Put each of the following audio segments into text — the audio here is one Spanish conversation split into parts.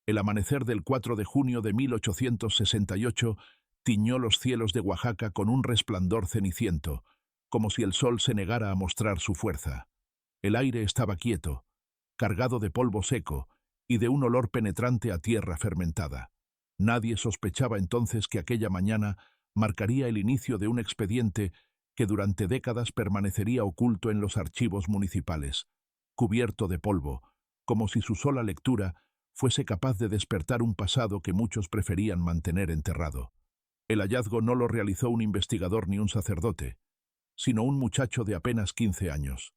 El amanecer del 4 de junio de 1868 tiñó los cielos de Oaxaca con un resplandor ceniciento, como si el sol se negara a mostrar su fuerza. El aire estaba quieto, cargado de polvo seco y de un olor penetrante a tierra fermentada. Nadie sospechaba entonces que aquella mañana marcaría el inicio de un expediente que durante décadas permanecería oculto en los archivos municipales, cubierto de polvo, como si su sola lectura fuese capaz de despertar un pasado que muchos preferían mantener enterrado. El hallazgo no lo realizó un investigador ni un sacerdote, sino un muchacho de apenas 15 años,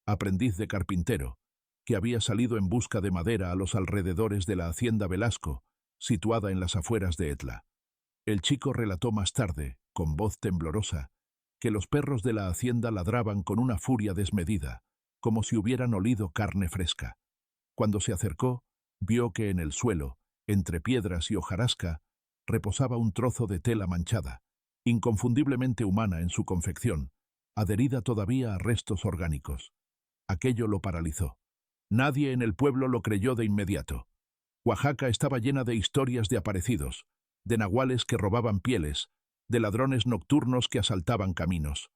aprendiz de carpintero, que había salido en busca de madera a los alrededores de la hacienda Velasco, situada en las afueras de Etla. El chico relató más tarde, con voz temblorosa, que los perros de la hacienda ladraban con una furia desmedida, como si hubieran olido carne fresca. Cuando se acercó, vio que en el suelo, entre piedras y hojarasca, reposaba un trozo de tela manchada, inconfundiblemente humana en su confección, adherida todavía a restos orgánicos. Aquello lo paralizó. Nadie en el pueblo lo creyó de inmediato. Oaxaca estaba llena de historias de aparecidos, de nahuales que robaban pieles, de ladrones nocturnos que asaltaban caminos.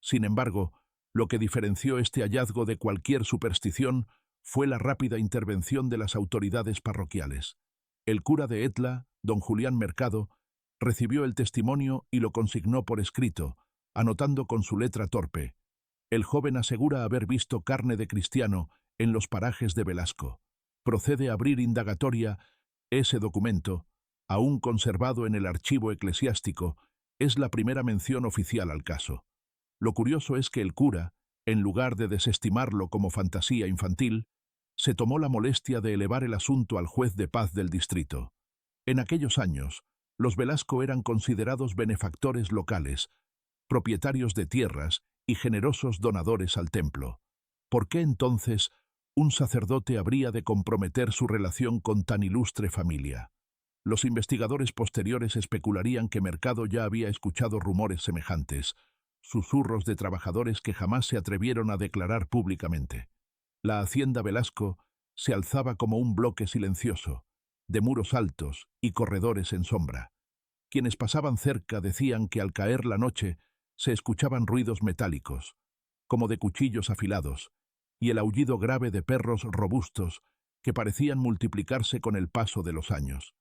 Sin embargo, lo que diferenció este hallazgo de cualquier superstición fue la rápida intervención de las autoridades parroquiales. El cura de Etla, don Julián Mercado, recibió el testimonio y lo consignó por escrito, anotando con su letra torpe: el joven asegura haber visto carne de cristiano en los parajes de Velasco. Procede a abrir indagatoria. Ese documento, aún conservado en el archivo eclesiástico, es la primera mención oficial al caso. Lo curioso es que el cura, en lugar de desestimarlo como fantasía infantil, se tomó la molestia de elevar el asunto al juez de paz del distrito. En aquellos años, los Velasco eran considerados benefactores locales, propietarios de tierras y generosos donadores al templo. ¿Por qué entonces un sacerdote habría de comprometer su relación con tan ilustre familia? Los investigadores posteriores especularían que Mercado ya había escuchado rumores semejantes, susurros de trabajadores que jamás se atrevieron a declarar públicamente. La hacienda Velasco se alzaba como un bloque silencioso, de muros altos y corredores en sombra. Quienes pasaban cerca decían que al caer la noche se escuchaban ruidos metálicos, como de cuchillos afilados, y el aullido grave de perros robustos que parecían multiplicarse con el paso de los años.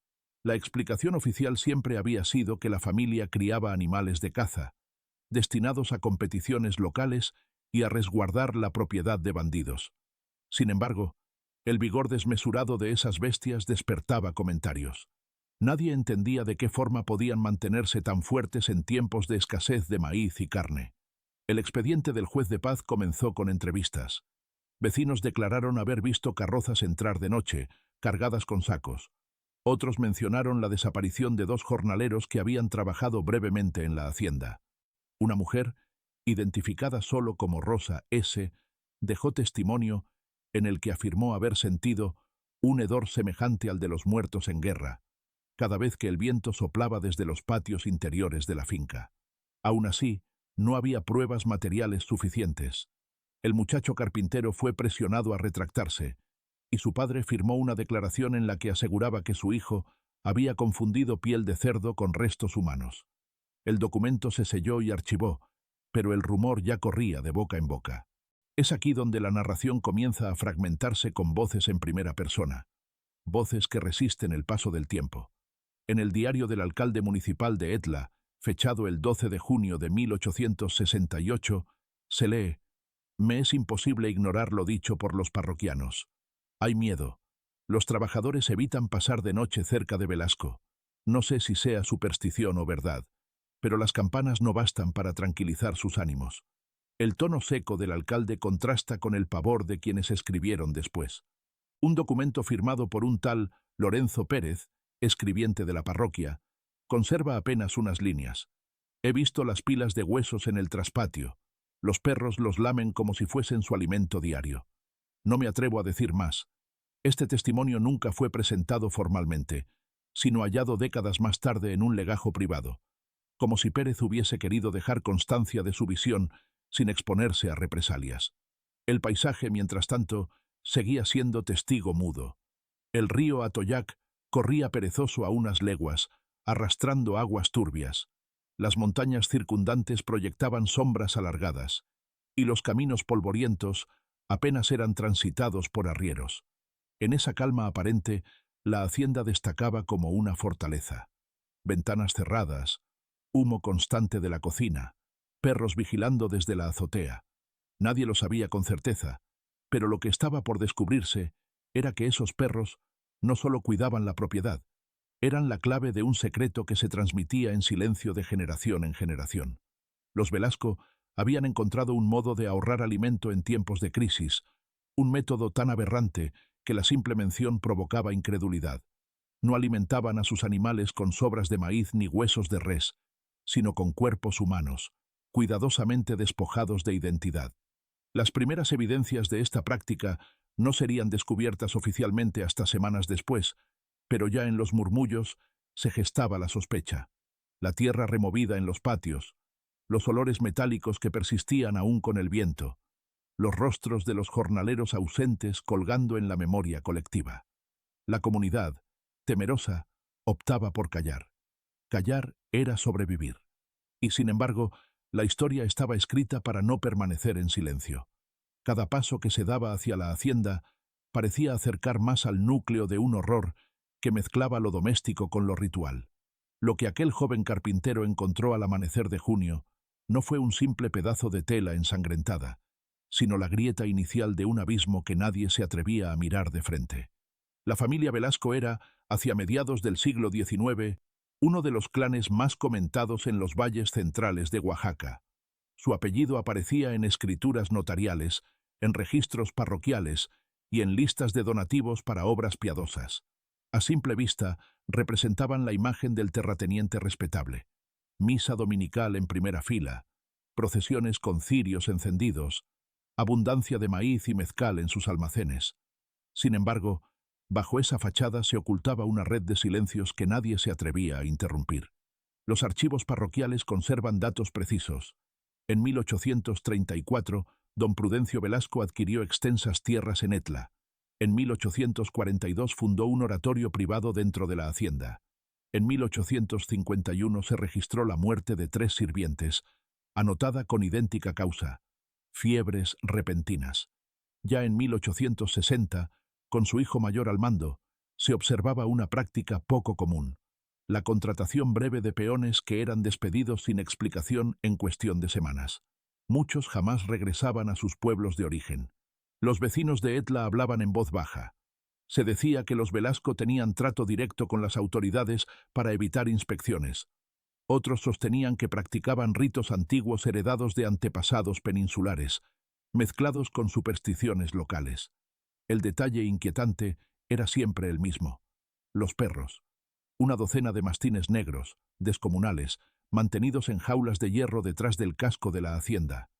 La explicación oficial siempre había sido que la familia criaba animales de caza, destinados a competiciones locales y a resguardar la propiedad de bandidos. Sin embargo, el vigor desmesurado de esas bestias despertaba comentarios. Nadie entendía de qué forma podían mantenerse tan fuertes en tiempos de escasez de maíz y carne. El expediente del juez de paz comenzó con entrevistas. Vecinos declararon haber visto carrozas entrar de noche, cargadas con sacos. Otros mencionaron la desaparición de 2 jornaleros que habían trabajado brevemente en la hacienda. Una mujer, identificada solo como Rosa S., dejó testimonio en el que afirmó haber sentido un hedor semejante al de los muertos en guerra, cada vez que el viento soplaba desde los patios interiores de la finca. Aún así, no había pruebas materiales suficientes. El muchacho carpintero fue presionado a retractarse, y su padre firmó una declaración en la que aseguraba que su hijo había confundido piel de cerdo con restos humanos. El documento se selló y archivó, pero el rumor ya corría de boca en boca. Es aquí donde la narración comienza a fragmentarse con voces en primera persona, voces que resisten el paso del tiempo. En el diario del alcalde municipal de Etla, fechado el 12 de junio de 1868, se lee: «Me es imposible ignorar lo dicho por los parroquianos. Hay miedo. Los trabajadores evitan pasar de noche cerca de Velasco. No sé si sea superstición o verdad, pero las campanas no bastan para tranquilizar sus ánimos». El tono seco del alcalde contrasta con el pavor de quienes escribieron después. Un documento firmado por un tal Lorenzo Pérez, escribiente de la parroquia, conserva apenas unas líneas. «He visto las pilas de huesos en el traspatio. Los perros los lamen como si fuesen su alimento diario. No me atrevo a decir más. Este testimonio nunca fue presentado formalmente, sino hallado décadas más tarde en un legajo privado, como si Pérez hubiese querido dejar constancia de su visión sin exponerse a represalias. El paisaje, mientras tanto, seguía siendo testigo mudo. El río Atoyac corría perezoso a unas leguas, arrastrando aguas turbias. Las montañas circundantes proyectaban sombras alargadas, y los caminos polvorientos apenas eran transitados por arrieros. En esa calma aparente, la hacienda destacaba como una fortaleza. Ventanas cerradas, humo constante de la cocina, perros vigilando desde la azotea. Nadie lo sabía con certeza, pero lo que estaba por descubrirse era que esos perros no solo cuidaban la propiedad, eran la clave de un secreto que se transmitía en silencio de generación en generación. Los Velasco habían encontrado un modo de ahorrar alimento en tiempos de crisis, un método tan aberrante que la simple mención provocaba incredulidad. No alimentaban a sus animales con sobras de maíz ni huesos de res, sino con cuerpos humanos, cuidadosamente despojados de identidad. Las primeras evidencias de esta práctica no serían descubiertas oficialmente hasta semanas después, pero ya en los murmullos se gestaba la sospecha. La tierra removida en los patios, los olores metálicos que persistían aún con el viento, los rostros de los jornaleros ausentes colgando en la memoria colectiva. La comunidad, temerosa, optaba por callar. Callar era sobrevivir. Y sin embargo, la historia estaba escrita para no permanecer en silencio. Cada paso que se daba hacia la hacienda parecía acercar más al núcleo de un horror que mezclaba lo doméstico con lo ritual. Lo que aquel joven carpintero encontró al amanecer de junio no fue un simple pedazo de tela ensangrentada, sino la grieta inicial de un abismo que nadie se atrevía a mirar de frente. La familia Velasco era, hacia mediados del siglo XIX, uno de los clanes más comentados en los valles centrales de Oaxaca. Su apellido aparecía en escrituras notariales, en registros parroquiales y en listas de donativos para obras piadosas. A simple vista, representaban la imagen del terrateniente respetable. Misa dominical en primera fila, procesiones con cirios encendidos, abundancia de maíz y mezcal en sus almacenes. Sin embargo, bajo esa fachada se ocultaba una red de silencios que nadie se atrevía a interrumpir. Los archivos parroquiales conservan datos precisos. En 1834, don Prudencio Velasco adquirió extensas tierras en Etla. En 1842 fundó un oratorio privado dentro de la hacienda. En 1851 se registró la muerte de 3 sirvientes, anotada con idéntica causa: fiebres repentinas. Ya en 1860, con su hijo mayor al mando, se observaba una práctica poco común: la contratación breve de peones que eran despedidos sin explicación en cuestión de semanas. Muchos jamás regresaban a sus pueblos de origen. Los vecinos de Etla hablaban en voz baja. Se decía que los Velasco tenían trato directo con las autoridades para evitar inspecciones. Otros sostenían que practicaban ritos antiguos heredados de antepasados peninsulares, mezclados con supersticiones locales. El detalle inquietante era siempre el mismo: los perros. Una docena de mastines negros, descomunales, mantenidos en jaulas de hierro detrás del casco de la hacienda.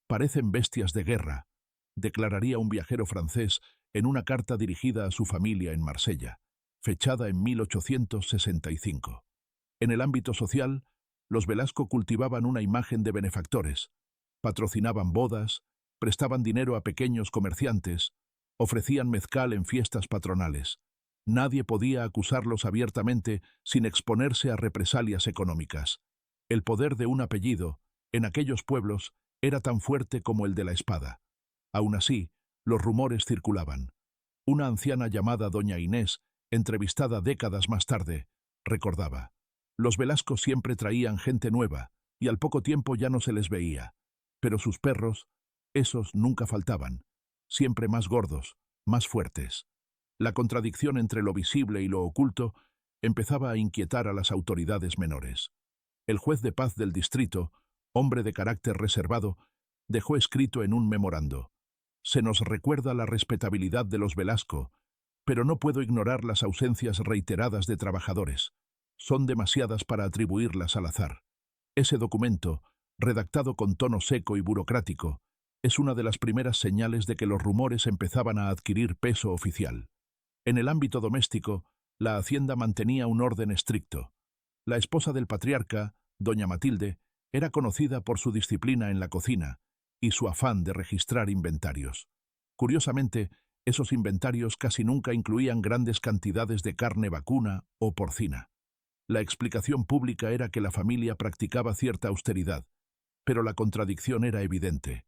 «Parecen bestias de guerra», declararía un viajero francés en una carta dirigida a su familia en Marsella, fechada en 1865. En el ámbito social, los Velasco cultivaban una imagen de benefactores. Patrocinaban bodas, prestaban dinero a pequeños comerciantes, ofrecían mezcal en fiestas patronales. Nadie podía acusarlos abiertamente sin exponerse a represalias económicas. El poder de un apellido, en aquellos pueblos, era tan fuerte como el de la espada. Aún así, los rumores circulaban. Una anciana llamada doña Inés, entrevistada décadas más tarde, recordaba: los Velasco siempre traían gente nueva, y al poco tiempo ya no se les veía. Pero sus perros, esos nunca faltaban, siempre más gordos, más fuertes. La contradicción entre lo visible y lo oculto empezaba a inquietar a las autoridades menores. El juez de paz del distrito, hombre de carácter reservado, dejó escrito en un memorando: «Se nos recuerda la respetabilidad de los Velasco, pero no puedo ignorar las ausencias reiteradas de trabajadores. Son demasiadas para atribuirlas al azar». Ese documento, redactado con tono seco y burocrático, es una de las primeras señales de que los rumores empezaban a adquirir peso oficial. En el ámbito doméstico, la hacienda mantenía un orden estricto. La esposa del patriarca, doña Matilde, era conocida por su disciplina en la cocina y su afán de registrar inventarios. Curiosamente, Esos inventarios casi nunca incluían grandes cantidades de carne vacuna o porcina. La explicación pública era que la familia practicaba cierta austeridad, pero la contradicción era evidente.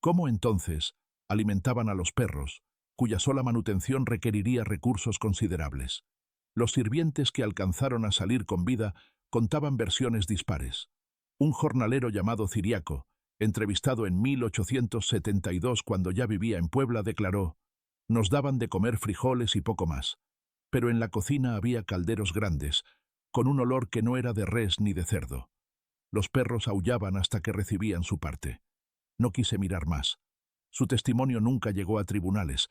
¿Cómo entonces alimentaban a los perros, cuya sola manutención requeriría recursos considerables? Los sirvientes que alcanzaron a salir con vida contaban versiones dispares. Un jornalero llamado Ciriaco, entrevistado en 1872 cuando ya vivía en Puebla, declaró: «Nos daban de comer frijoles y poco más, pero en la cocina había calderos grandes, con un olor que no era de res ni de cerdo. Los perros aullaban hasta que recibían su parte. No quise mirar más. Su testimonio nunca llegó a tribunales,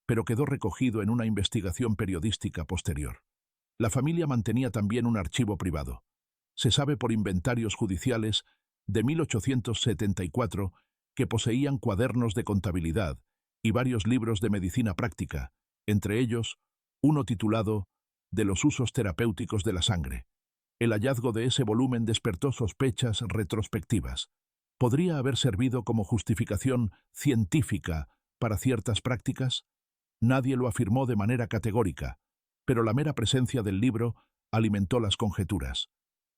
pero quedó recogido en una investigación periodística posterior. La familia mantenía también un archivo privado. Se sabe por inventarios judiciales de 1874 que poseían cuadernos de contabilidad y varios libros de medicina práctica, entre ellos uno titulado «De los usos terapéuticos de la sangre». El hallazgo de ese volumen despertó sospechas retrospectivas. ¿Podría haber servido como justificación científica para ciertas prácticas? Nadie lo afirmó de manera categórica, pero la mera presencia del libro alimentó las conjeturas.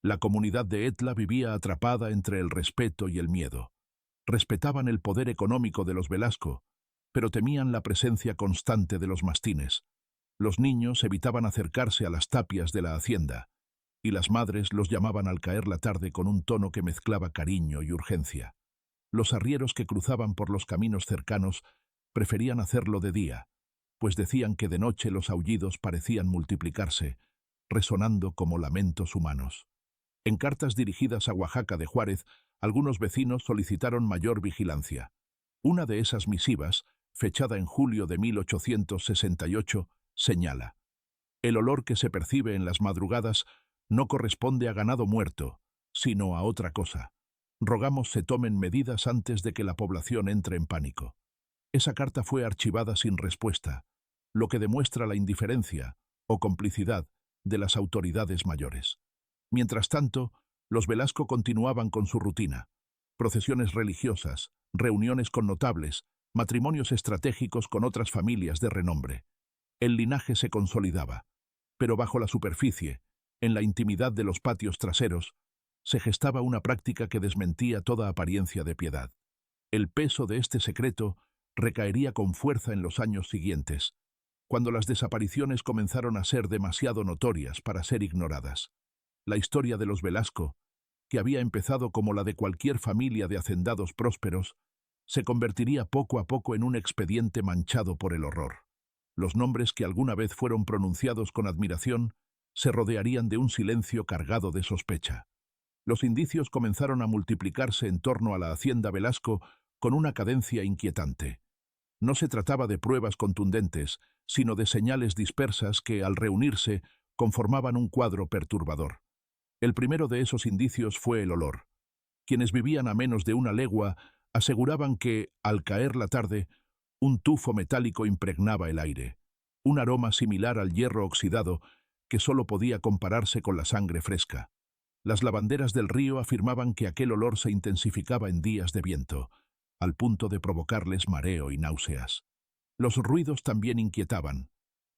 La comunidad de Etla vivía atrapada entre el respeto y el miedo. Respetaban el poder económico de los Velasco, pero temían la presencia constante de los mastines. Los niños evitaban acercarse a las tapias de la hacienda, y las madres los llamaban al caer la tarde con un tono que mezclaba cariño y urgencia. Los arrieros que cruzaban por los caminos cercanos preferían hacerlo de día, pues decían que de noche los aullidos parecían multiplicarse, resonando como lamentos humanos. En cartas dirigidas a Oaxaca de Juárez, algunos vecinos solicitaron mayor vigilancia. Una de esas misivas, fechada en julio de 1868, señala: «El olor que se percibe en las madrugadas no corresponde a ganado muerto, sino a otra cosa. Rogamos se tomen medidas antes de que la población entre en pánico». Esa carta fue archivada sin respuesta, lo que demuestra la indiferencia o complicidad de las autoridades mayores. Mientras tanto, los Velasco continuaban con su rutina: procesiones religiosas, reuniones con notables, matrimonios estratégicos con otras familias de renombre. El linaje se consolidaba, pero bajo la superficie, en la intimidad de los patios traseros, se gestaba una práctica que desmentía toda apariencia de piedad. El peso de este secreto recaería con fuerza en los años siguientes, cuando las desapariciones comenzaron a ser demasiado notorias para ser ignoradas. La historia de los Velasco, que había empezado como la de cualquier familia de hacendados prósperos, se convertiría poco a poco en un expediente manchado por el horror. Los nombres que alguna vez fueron pronunciados con admiración se rodearían de un silencio cargado de sospecha. Los indicios comenzaron a multiplicarse en torno a la hacienda Velasco con una cadencia inquietante. No se trataba de pruebas contundentes, sino de señales dispersas que, al reunirse, conformaban un cuadro perturbador. El primero de esos indicios fue el olor. Quienes vivían a menos de una legua aseguraban que, al caer la tarde, un tufo metálico impregnaba el aire, un aroma similar al hierro oxidado que solo podía compararse con la sangre fresca. Las lavanderas del río afirmaban que aquel olor se intensificaba en días de viento, al punto de provocarles mareo y náuseas. Los ruidos también inquietaban.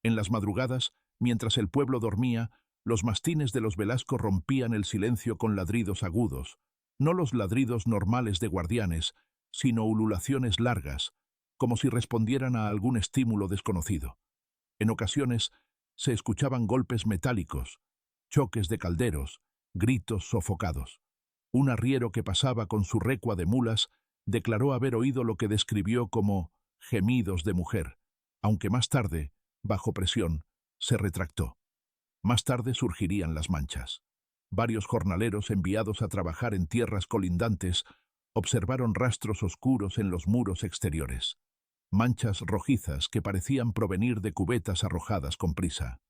En las madrugadas, mientras el pueblo dormía, los mastines de los Velasco rompían el silencio con ladridos agudos, no los ladridos normales de guardianes, sino ululaciones largas, como si respondieran a algún estímulo desconocido. En ocasiones se escuchaban golpes metálicos, choques de calderos, gritos sofocados. Un arriero que pasaba con su recua de mulas declaró haber oído lo que describió como gemidos de mujer, aunque más tarde, bajo presión, se retractó. Más tarde surgirían las manchas. Varios jornaleros enviados a trabajar en tierras colindantes observaron rastros oscuros en los muros exteriores, manchas rojizas que parecían provenir de cubetas arrojadas con prisa.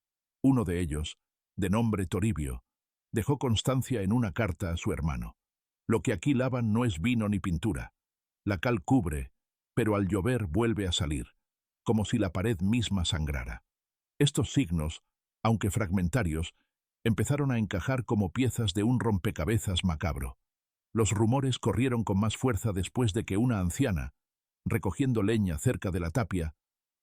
Uno de ellos, de nombre Toribio, dejó constancia en una carta a su hermano: «Lo que aquí lavan no es vino ni pintura. La cal cubre, pero al llover vuelve a salir, como si la pared misma sangrara». Estos signos, aunque fragmentarios, empezaron a encajar como piezas de un rompecabezas macabro. Los rumores corrieron con más fuerza después de que una anciana, recogiendo leña cerca de la tapia,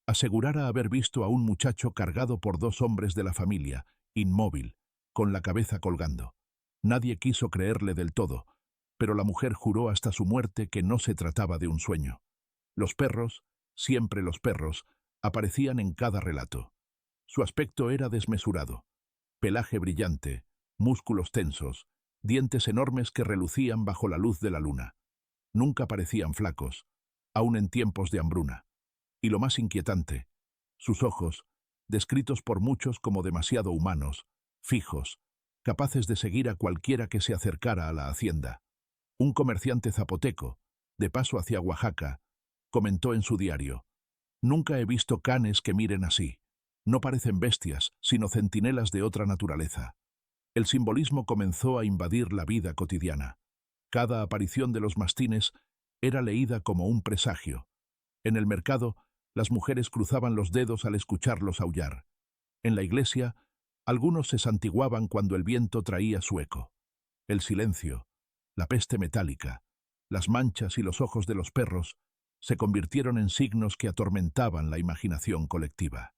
asegurara haber visto a un muchacho cargado por dos hombres de la familia, inmóvil, con la cabeza colgando. Nadie quiso creerle del todo, pero la mujer juró hasta su muerte que no se trataba de un sueño. Los perros, siempre los perros, aparecían en cada relato. Su aspecto era desmesurado. Pelaje brillante, músculos tensos, dientes enormes que relucían bajo la luz de la luna. Nunca parecían flacos, aun en tiempos de hambruna. Y lo más inquietante, sus ojos, descritos por muchos como demasiado humanos, fijos, capaces de seguir a cualquiera que se acercara a la hacienda. Un comerciante zapoteco, de paso hacia Oaxaca, comentó en su diario: «Nunca he visto canes que miren así. No parecen bestias, sino centinelas de otra naturaleza». El simbolismo comenzó a invadir la vida cotidiana. Cada aparición de los mastines era leída como un presagio. En el mercado, las mujeres cruzaban los dedos al escucharlos aullar. En la iglesia, algunos se santiguaban cuando el viento traía su eco. El silencio, la peste metálica, las manchas y los ojos de los perros se convirtieron en signos que atormentaban la imaginación colectiva.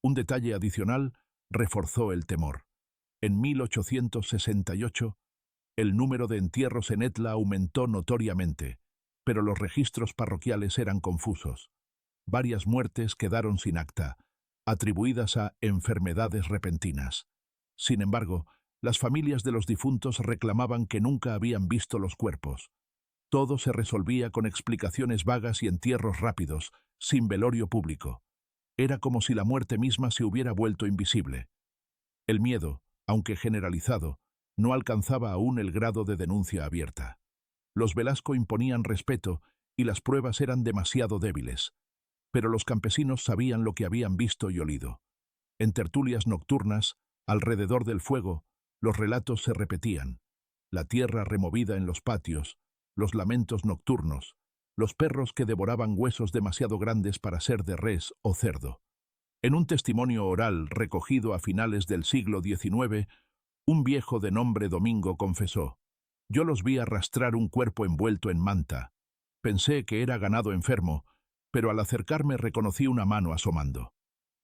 Un detalle adicional reforzó el temor. En 1868, el número de entierros en Etla aumentó notoriamente, pero los registros parroquiales eran confusos. Varias muertes quedaron sin acta, atribuidas a enfermedades repentinas. Sin embargo, las familias de los difuntos reclamaban que nunca habían visto los cuerpos. Todo se resolvía con explicaciones vagas y entierros rápidos, sin velorio público. Era como si la muerte misma se hubiera vuelto invisible. El miedo, aunque generalizado, no alcanzaba aún el grado de denuncia abierta. Los Velasco imponían respeto y las pruebas eran demasiado débiles. Pero los campesinos sabían lo que habían visto y olido. En tertulias nocturnas, alrededor del fuego, los relatos se repetían. La tierra removida en los patios, los lamentos nocturnos, los perros que devoraban huesos demasiado grandes para ser de res o cerdo. En un testimonio oral recogido a finales del siglo XIX, un viejo de nombre Domingo confesó: «Yo los vi arrastrar un cuerpo envuelto en manta. Pensé que era ganado enfermo, pero al acercarme reconocí una mano asomando.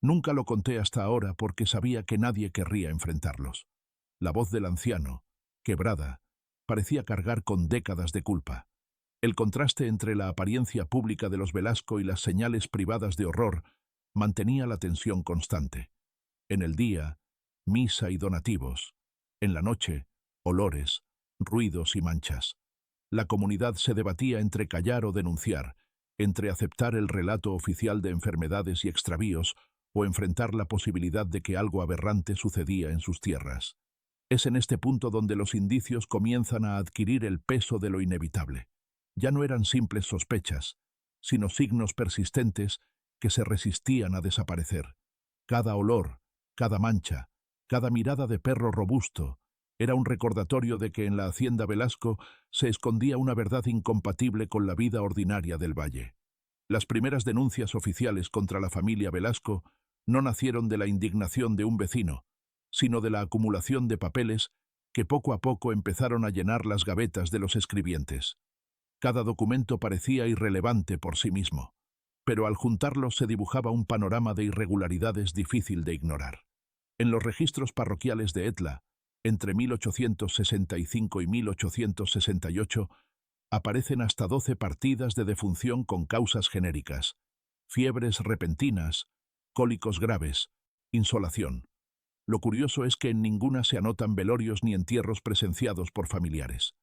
Nunca lo conté hasta ahora porque sabía que nadie querría enfrentarlos». La voz del anciano, quebrada, parecía cargar con décadas de culpa. El contraste entre la apariencia pública de los Velasco y las señales privadas de horror mantenía la tensión constante. En el día, misa y donativos. En la noche, olores, ruidos y manchas. La comunidad se debatía entre callar o denunciar, entre aceptar el relato oficial de enfermedades y extravíos o enfrentar la posibilidad de que algo aberrante sucedía en sus tierras. Es en este punto donde los indicios comienzan a adquirir el peso de lo inevitable. Ya no eran simples sospechas, sino signos persistentes que se resistían a desaparecer. Cada olor, cada mancha, cada mirada de perro robusto, era un recordatorio de que en la hacienda Velasco se escondía una verdad incompatible con la vida ordinaria del valle. Las primeras denuncias oficiales contra la familia Velasco no nacieron de la indignación de un vecino, sino de la acumulación de papeles que poco a poco empezaron a llenar las gavetas de los escribientes. Cada documento parecía irrelevante por sí mismo, pero al juntarlos se dibujaba un panorama de irregularidades difícil de ignorar. En los registros parroquiales de Etla, entre 1865 y 1868, aparecen hasta 12 partidas de defunción con causas genéricas: fiebres repentinas, cólicos graves, insolación. Lo curioso es que en ninguna se anotan velorios ni entierros presenciados por familiares.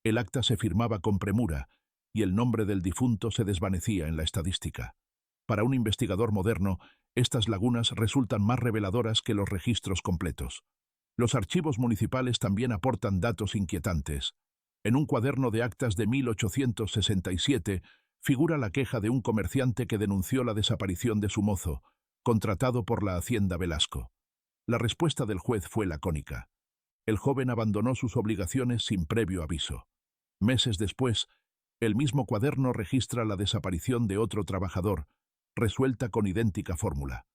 El acta se firmaba con premura y el nombre del difunto se desvanecía en la estadística. Para un investigador moderno, estas lagunas resultan más reveladoras que los registros completos. Los archivos municipales también aportan datos inquietantes. En un cuaderno de actas de 1867 figura la queja de un comerciante que denunció la desaparición de su mozo, contratado por la hacienda Velasco. La respuesta del juez fue lacónica. El joven abandonó sus obligaciones sin previo aviso. Meses después, el mismo cuaderno registra la desaparición de otro trabajador, resuelta con idéntica fórmula.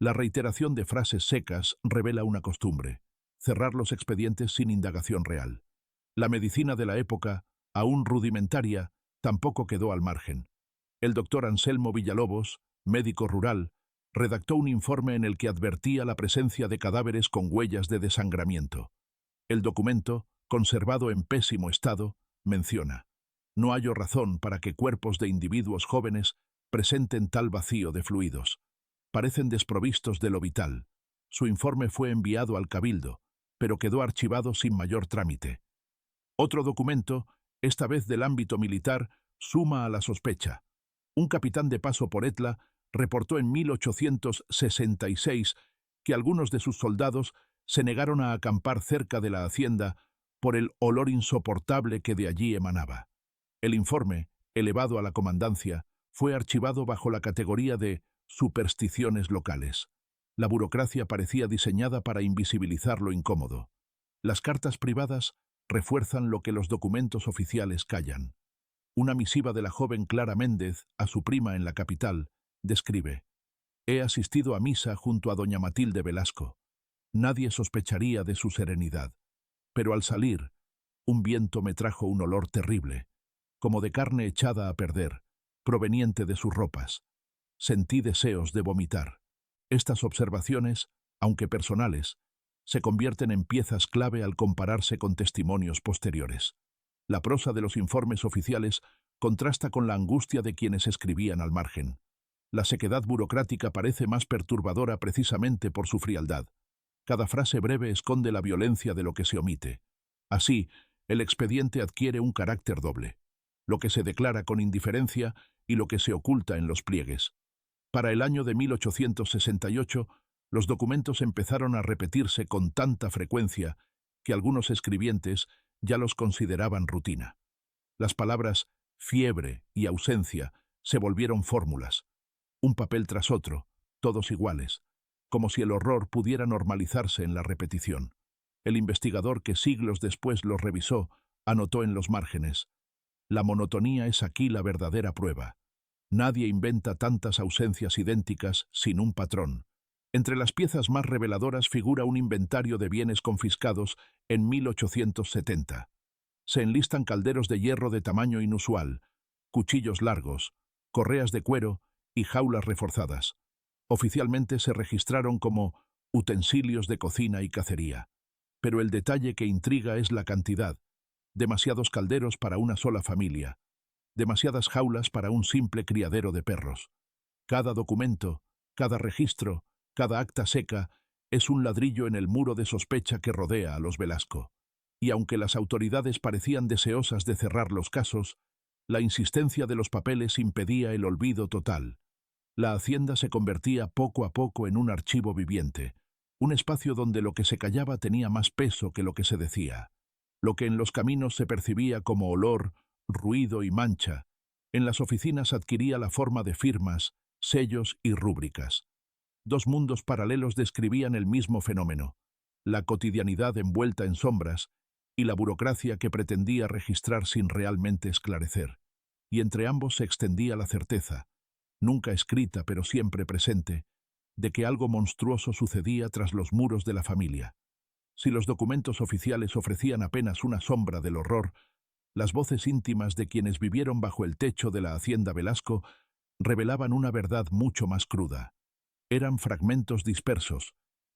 La reiteración de frases secas revela una costumbre: cerrar los expedientes sin indagación real. La medicina de la época, aún rudimentaria, tampoco quedó al margen. El doctor Anselmo Villalobos, médico rural, redactó un informe en el que advertía la presencia de cadáveres con huellas de desangramiento. El documento, conservado en pésimo estado, menciona: «No hallo razón para que cuerpos de individuos jóvenes presenten tal vacío de fluidos. Parecen desprovistos de lo vital». Su informe fue enviado al Cabildo, pero quedó archivado sin mayor trámite. Otro documento, esta vez del ámbito militar, suma a la sospecha. Un capitán de paso por Etla reportó en 1866 que algunos de sus soldados se negaron a acampar cerca de la hacienda por el olor insoportable que de allí emanaba. El informe, elevado a la comandancia, fue archivado bajo la categoría de supersticiones locales. La burocracia parecía diseñada para invisibilizar lo incómodo. Las cartas privadas refuerzan lo que los documentos oficiales callan. Una misiva de la joven Clara Méndez a su prima en la capital describe: «He asistido a misa junto a doña Matilde Velasco. Nadie sospecharía de su serenidad. Pero al salir, un viento me trajo un olor terrible, como de carne echada a perder, proveniente de sus ropas. Sentí deseos de vomitar». Estas observaciones, aunque personales, se convierten en piezas clave al compararse con testimonios posteriores. La prosa de los informes oficiales contrasta con la angustia de quienes escribían al margen. La sequedad burocrática parece más perturbadora precisamente por su frialdad. Cada frase breve esconde la violencia de lo que se omite. Así, el expediente adquiere un carácter doble: lo que se declara con indiferencia y lo que se oculta en los pliegues. Para el año de 1868, los documentos empezaron a repetirse con tanta frecuencia que algunos escribientes ya los consideraban rutina. Las palabras fiebre y ausencia se volvieron fórmulas, un papel tras otro, todos iguales, como si el horror pudiera normalizarse en la repetición. El investigador que siglos después los revisó anotó en los márgenes: «La monotonía es aquí la verdadera prueba. Nadie inventa tantas ausencias idénticas sin un patrón». Entre las piezas más reveladoras figura un inventario de bienes confiscados en 1870. Se enlistan calderos de hierro de tamaño inusual, cuchillos largos, correas de cuero y jaulas reforzadas. Oficialmente se registraron como utensilios de cocina y cacería. Pero el detalle que intriga es la cantidad: demasiados calderos para una sola familia, demasiadas jaulas para un simple criadero de perros. Cada documento, cada registro, cada acta seca es un ladrillo en el muro de sospecha que rodea a los Velasco. Y aunque las autoridades parecían deseosas de cerrar los casos, la insistencia de los papeles impedía el olvido total. La hacienda se convertía poco a poco en un archivo viviente, un espacio donde lo que se callaba tenía más peso que lo que se decía. Lo que en los caminos se percibía como olor, ruido y mancha, en las oficinas adquiría la forma de firmas, sellos y rúbricas. Dos mundos paralelos describían el mismo fenómeno: la cotidianidad envuelta en sombras y la burocracia que pretendía registrar sin realmente esclarecer. Y entre ambos se extendía la certeza, nunca escrita pero siempre presente, de que algo monstruoso sucedía tras los muros de la familia. Si los documentos oficiales ofrecían apenas una sombra del horror, las voces íntimas de quienes vivieron bajo el techo de la hacienda Velasco revelaban una verdad mucho más cruda. Eran fragmentos dispersos,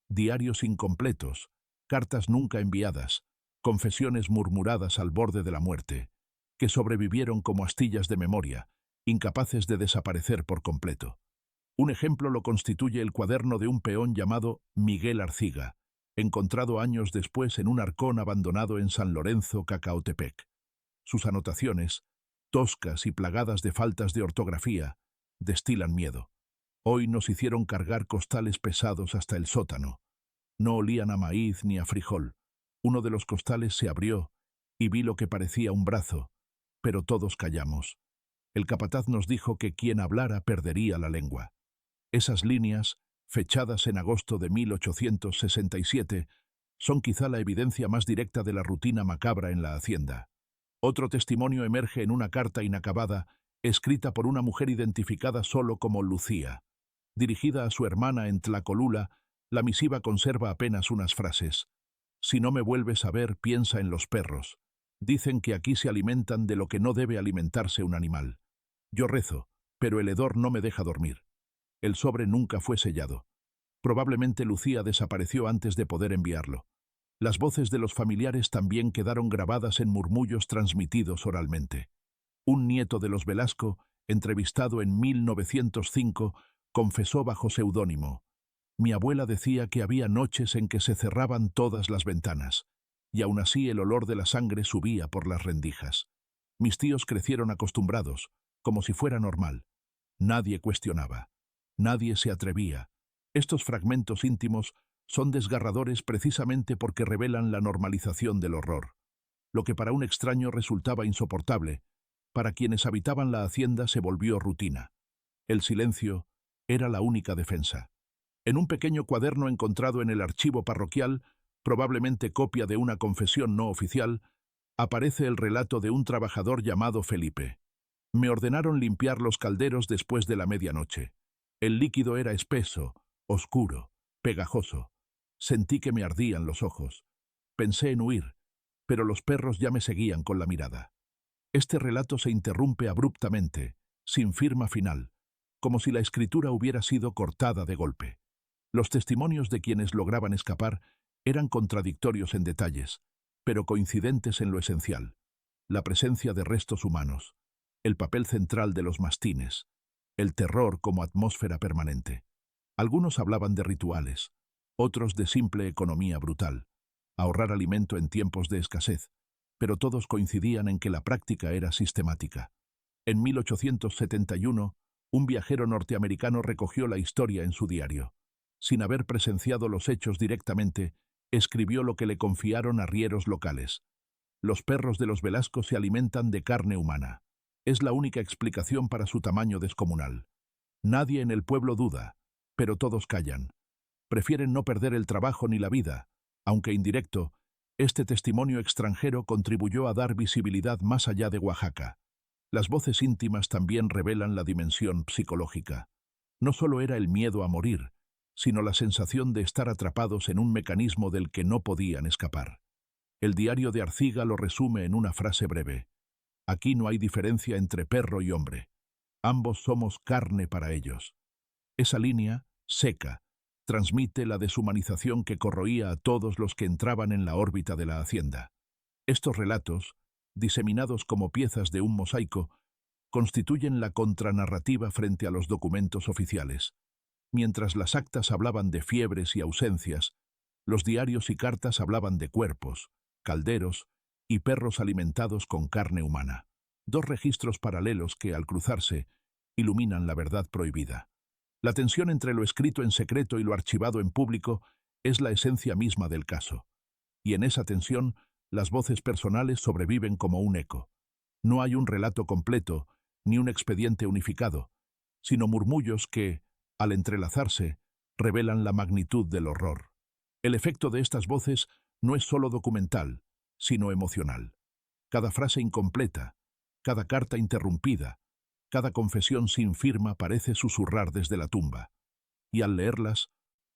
diarios incompletos, cartas nunca enviadas, confesiones murmuradas al borde de la muerte, que sobrevivieron como astillas de memoria, incapaces de desaparecer por completo. Un ejemplo lo constituye el cuaderno de un peón llamado Miguel Arciga, encontrado años después en un arcón abandonado en San Lorenzo, Cacaotepec. Sus anotaciones, toscas y plagadas de faltas de ortografía, destilan miedo. Hoy nos hicieron cargar costales pesados hasta el sótano. No olían a maíz ni a frijol. Uno de los costales se abrió y vi lo que parecía un brazo, pero todos callamos. El capataz nos dijo que quien hablara perdería la lengua. Esas líneas, fechadas en agosto de 1867, son quizá la evidencia más directa de la rutina macabra en la hacienda. Otro testimonio emerge en una carta inacabada, escrita por una mujer identificada solo como Lucía. Dirigida a su hermana en Tlacolula, la misiva conserva apenas unas frases. «Si no me vuelves a ver, piensa en los perros. Dicen que aquí se alimentan de lo que no debe alimentarse un animal. Yo rezo, pero el hedor no me deja dormir. El sobre nunca fue sellado. Probablemente Lucía desapareció antes de poder enviarlo. Las voces de los familiares también quedaron grabadas en murmullos transmitidos oralmente. Un nieto de los Velasco, entrevistado en 1905, confesó bajo seudónimo: «Mi abuela decía que había noches en que se cerraban todas las ventanas, y aún así el olor de la sangre subía por las rendijas. Mis tíos crecieron acostumbrados, como si fuera normal. Nadie cuestionaba. Nadie se atrevía». Estos fragmentos íntimos son desgarradores precisamente porque revelan la normalización del horror. Lo que para un extraño resultaba insoportable, para quienes habitaban la hacienda se volvió rutina. El silencio era la única defensa. En un pequeño cuaderno encontrado en el archivo parroquial, probablemente copia de una confesión no oficial, aparece el relato de un trabajador llamado Felipe. «Me ordenaron limpiar los calderos después de la medianoche. El líquido era espeso, oscuro, pegajoso. Sentí que me ardían los ojos. Pensé en huir, pero los perros ya me seguían con la mirada». Este relato se interrumpe abruptamente, sin firma final, como si la escritura hubiera sido cortada de golpe. Los testimonios de quienes lograban escapar eran contradictorios en detalles, pero coincidentes en lo esencial: la presencia de restos humanos, el papel central de los mastines, el terror como atmósfera permanente. Algunos hablaban de rituales, otros de simple economía brutal, ahorrar alimento en tiempos de escasez, pero todos coincidían en que la práctica era sistemática. En 1871, un viajero norteamericano recogió la historia en su diario. Sin haber presenciado los hechos directamente, escribió lo que le confiaron arrieros locales: «Los perros de los Velasco se alimentan de carne humana. Es la única explicación para su tamaño descomunal. Nadie en el pueblo duda, pero todos callan. Prefieren no perder el trabajo ni la vida». Aunque indirecto, este testimonio extranjero contribuyó a dar visibilidad más allá de Oaxaca. Las voces íntimas también revelan la dimensión psicológica. No solo era el miedo a morir, sino la sensación de estar atrapados en un mecanismo del que no podían escapar. El diario de Arciga lo resume en una frase breve: «Aquí no hay diferencia entre perro y hombre. Ambos somos carne para ellos». Esa línea, seca, transmite la deshumanización que corroía a todos los que entraban en la órbita de la hacienda. Estos relatos, diseminados como piezas de un mosaico, constituyen la contranarrativa frente a los documentos oficiales. Mientras las actas hablaban de fiebres y ausencias, los diarios y cartas hablaban de cuerpos, calderos y perros alimentados con carne humana. Dos registros paralelos que, al cruzarse, iluminan la verdad prohibida. La tensión entre lo escrito en secreto y lo archivado en público es la esencia misma del caso. Y en esa tensión, las voces personales sobreviven como un eco. No hay un relato completo, ni un expediente unificado, sino murmullos que, al entrelazarse, revelan la magnitud del horror. El efecto de estas voces no es solo documental, sino emocional. Cada frase incompleta, cada carta interrumpida, cada confesión sin firma parece susurrar desde la tumba. Y al leerlas,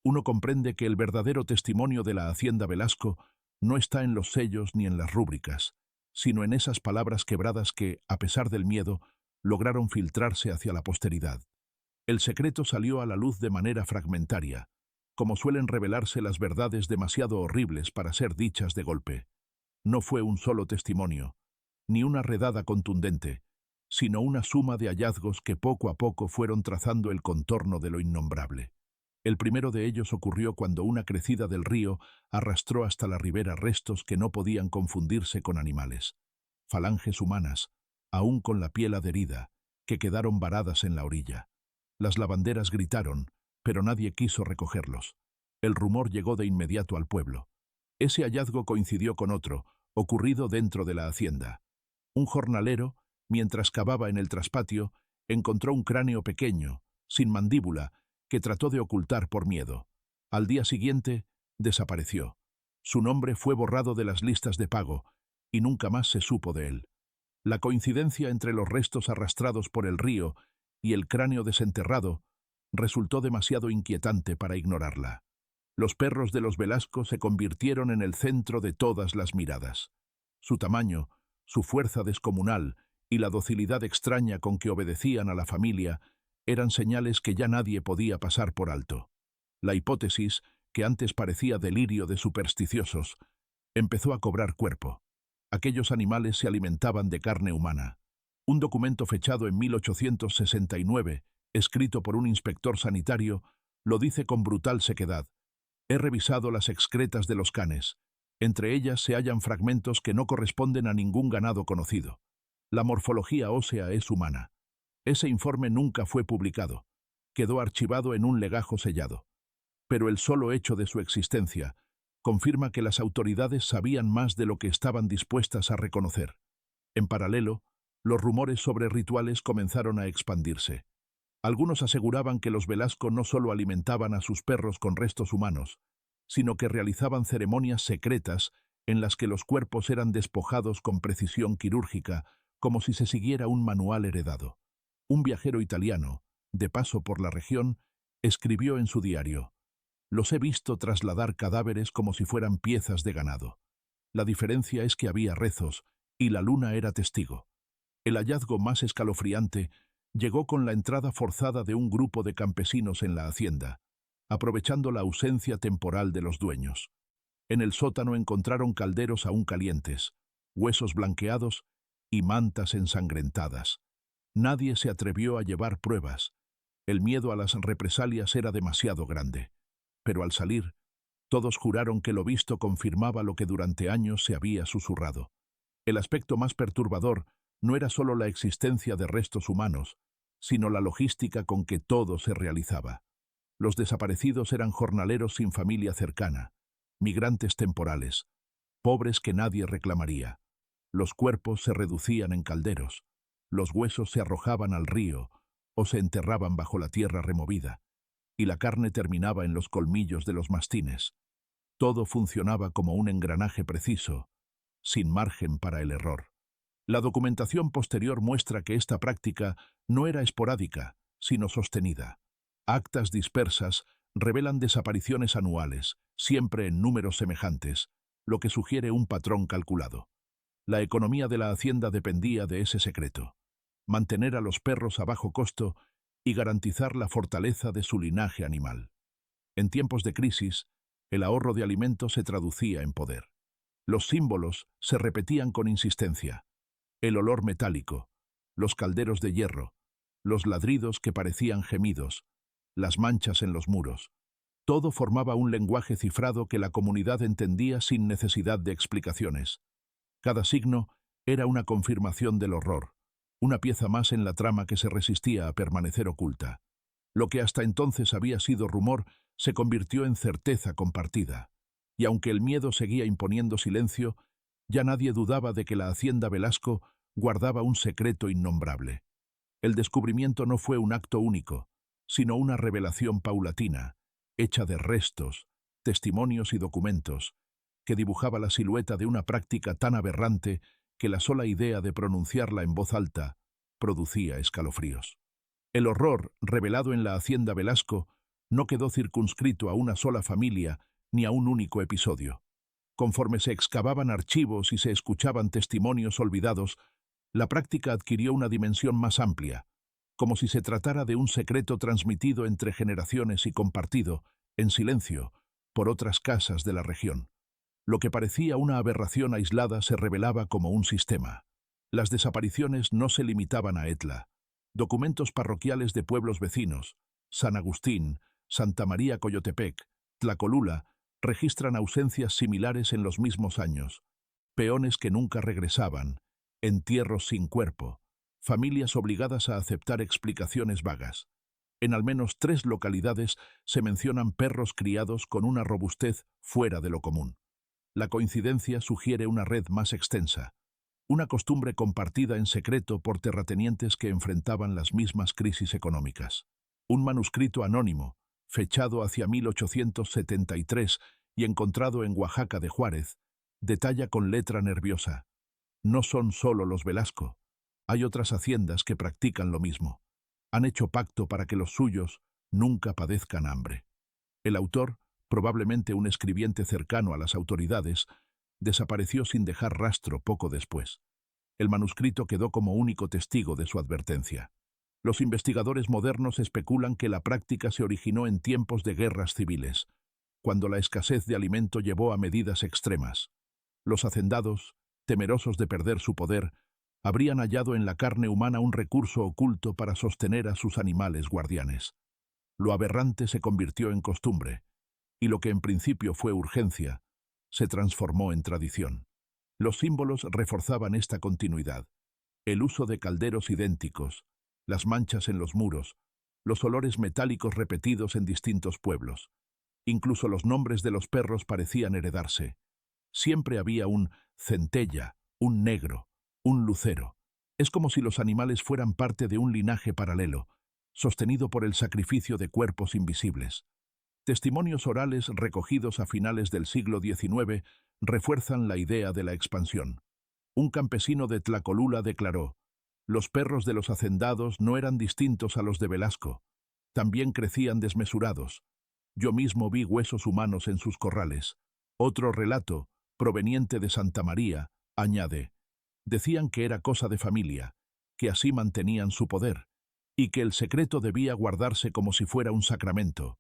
uno comprende que el verdadero testimonio de la hacienda Velasco no está en los sellos ni en las rúbricas, sino en esas palabras quebradas que, a pesar del miedo, lograron filtrarse hacia la posteridad. El secreto salió a la luz de manera fragmentaria, como suelen revelarse las verdades demasiado horribles para ser dichas de golpe. No fue un solo testimonio, ni una redada contundente, sino una suma de hallazgos que poco a poco fueron trazando el contorno de lo innombrable. El primero de ellos ocurrió cuando una crecida del río arrastró hasta la ribera restos que no podían confundirse con animales. Falanges humanas, aún con la piel adherida, que quedaron varadas en la orilla. Las lavanderas gritaron, pero nadie quiso recogerlos. El rumor llegó de inmediato al pueblo. Ese hallazgo coincidió con otro, ocurrido dentro de la hacienda. Un jornalero, mientras cavaba en el traspatio, encontró un cráneo pequeño, sin mandíbula, que trató de ocultar por miedo. Al día siguiente, desapareció. Su nombre fue borrado de las listas de pago, y nunca más se supo de él. La coincidencia entre los restos arrastrados por el río y el cráneo desenterrado resultó demasiado inquietante para ignorarla. Los perros de los Velasco se convirtieron en el centro de todas las miradas. Su tamaño, su fuerza descomunal y la docilidad extraña con que obedecían a la familia Eran señales que ya nadie podía pasar por alto. La hipótesis, que antes parecía delirio de supersticiosos, empezó a cobrar cuerpo. Aquellos animales se alimentaban de carne humana. Un documento fechado en 1869, escrito por un inspector sanitario, lo dice con brutal sequedad. He revisado las excretas de los canes. Entre ellas se hallan fragmentos que no corresponden a ningún ganado conocido. La morfología ósea es humana. Ese informe nunca fue publicado. Quedó archivado en un legajo sellado. Pero el solo hecho de su existencia confirma que las autoridades sabían más de lo que estaban dispuestas a reconocer. En paralelo, los rumores sobre rituales comenzaron a expandirse. Algunos aseguraban que los Velasco no solo alimentaban a sus perros con restos humanos, sino que realizaban ceremonias secretas en las que los cuerpos eran despojados con precisión quirúrgica, como si se siguiera un manual heredado. Un viajero italiano, de paso por la región, escribió en su diario: «Los he visto trasladar cadáveres como si fueran piezas de ganado. La diferencia es que había rezos, y la luna era testigo». El hallazgo más escalofriante llegó con la entrada forzada de un grupo de campesinos en la hacienda, aprovechando la ausencia temporal de los dueños. En el sótano encontraron calderos aún calientes, huesos blanqueados y mantas ensangrentadas. Nadie se atrevió a llevar pruebas. El miedo a las represalias era demasiado grande. Pero al salir, todos juraron que lo visto confirmaba lo que durante años se había susurrado. El aspecto más perturbador no era solo la existencia de restos humanos, sino la logística con que todo se realizaba. Los desaparecidos eran jornaleros sin familia cercana, migrantes temporales, pobres que nadie reclamaría. Los cuerpos se reducían en calderos, los huesos se arrojaban al río o se enterraban bajo la tierra removida, y la carne terminaba en los colmillos de los mastines. Todo funcionaba como un engranaje preciso, sin margen para el error. La documentación posterior muestra que esta práctica no era esporádica, sino sostenida. Actas dispersas revelan desapariciones anuales, siempre en números semejantes, lo que sugiere un patrón calculado. La economía de la hacienda dependía de ese secreto: mantener a los perros a bajo costo y garantizar la fortaleza de su linaje animal. En tiempos de crisis, el ahorro de alimentos se traducía en poder. Los símbolos se repetían con insistencia: el olor metálico, los calderos de hierro, los ladridos que parecían gemidos, las manchas en los muros. Todo formaba un lenguaje cifrado que la comunidad entendía sin necesidad de explicaciones. Cada signo era una confirmación del horror, una pieza más en la trama que se resistía a permanecer oculta. Lo que hasta entonces había sido rumor se convirtió en certeza compartida, y aunque el miedo seguía imponiendo silencio, ya nadie dudaba de que la hacienda Velasco guardaba un secreto innombrable. El descubrimiento no fue un acto único, sino una revelación paulatina, hecha de restos, testimonios y documentos, que dibujaba la silueta de una práctica tan aberrante que la sola idea de pronunciarla en voz alta producía escalofríos. El horror revelado en la hacienda Velasco no quedó circunscrito a una sola familia ni a un único episodio. Conforme se excavaban archivos y se escuchaban testimonios olvidados, la práctica adquirió una dimensión más amplia, como si se tratara de un secreto transmitido entre generaciones y compartido, en silencio, por otras casas de la región. Lo que parecía una aberración aislada se revelaba como un sistema. Las desapariciones no se limitaban a Etla. Documentos parroquiales de pueblos vecinos, San Agustín, Santa María Coyotepec, Tlacolula, registran ausencias similares en los mismos años. Peones que nunca regresaban, entierros sin cuerpo, familias obligadas a aceptar explicaciones vagas. En al menos 3 localidades se mencionan perros criados con una robustez fuera de lo común. La coincidencia sugiere una red más extensa, una costumbre compartida en secreto por terratenientes que enfrentaban las mismas crisis económicas. Un manuscrito anónimo, fechado hacia 1873 y encontrado en Oaxaca de Juárez, detalla con letra nerviosa: no son solo los Velasco, hay otras haciendas que practican lo mismo. Han hecho pacto para que los suyos nunca padezcan hambre. El autor, probablemente un escribiente cercano a las autoridades, desapareció sin dejar rastro poco después. El manuscrito quedó como único testigo de su advertencia. Los investigadores modernos especulan que la práctica se originó en tiempos de guerras civiles, cuando la escasez de alimento llevó a medidas extremas. Los hacendados, temerosos de perder su poder, habrían hallado en la carne humana un recurso oculto para sostener a sus animales guardianes. Lo aberrante se convirtió en costumbre, y lo que en principio fue urgencia, se transformó en tradición. Los símbolos reforzaban esta continuidad. El uso de calderos idénticos, las manchas en los muros, los olores metálicos repetidos en distintos pueblos. Incluso los nombres de los perros parecían heredarse. Siempre había un centella, un negro, un lucero. Es como si los animales fueran parte de un linaje paralelo, sostenido por el sacrificio de cuerpos invisibles. Testimonios orales recogidos a finales del siglo XIX refuerzan la idea de la expansión. Un campesino de Tlacolula declaró: «Los perros de los hacendados no eran distintos a los de Velasco. También crecían desmesurados. Yo mismo vi huesos humanos en sus corrales». Otro relato, proveniente de Santa María, añade: «Decían que era cosa de familia, que así mantenían su poder, y que el secreto debía guardarse como si fuera un sacramento».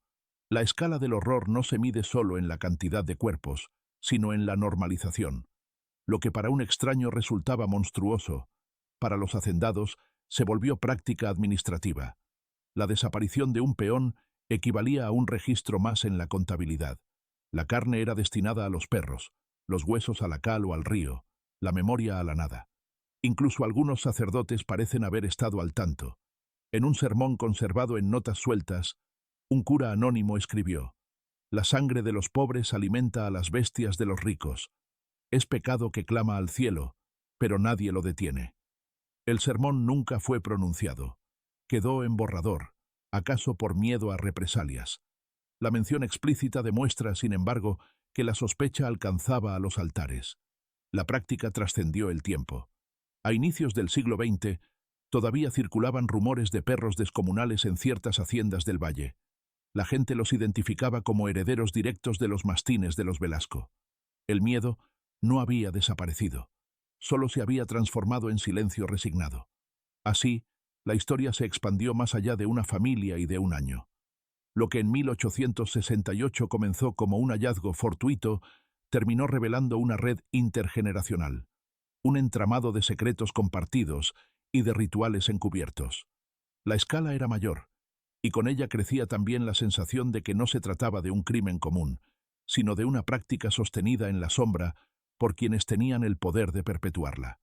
La escala del horror no se mide solo en la cantidad de cuerpos, sino en la normalización. Lo que para un extraño resultaba monstruoso, para los hacendados se volvió práctica administrativa. La desaparición de un peón equivalía a un registro más en la contabilidad. La carne era destinada a los perros, los huesos a la cal o al río, la memoria a la nada. Incluso algunos sacerdotes parecen haber estado al tanto. En un sermón conservado en notas sueltas, un cura anónimo escribió: «La sangre de los pobres alimenta a las bestias de los ricos. Es pecado que clama al cielo, pero nadie lo detiene». El sermón nunca fue pronunciado. Quedó en borrador, acaso por miedo a represalias. La mención explícita demuestra, sin embargo, que la sospecha alcanzaba a los altares. La práctica trascendió el tiempo. A inicios del siglo XX, todavía circulaban rumores de perros descomunales en ciertas haciendas del valle. La gente los identificaba como herederos directos de los mastines de los Velasco. El miedo no había desaparecido, solo se había transformado en silencio resignado. Así, la historia se expandió más allá de una familia y de un año. Lo que en 1868 comenzó como un hallazgo fortuito, terminó revelando una red intergeneracional, un entramado de secretos compartidos y de rituales encubiertos. La escala era mayor, y con ella crecía también la sensación de que no se trataba de un crimen común, sino de una práctica sostenida en la sombra por quienes tenían el poder de perpetuarla.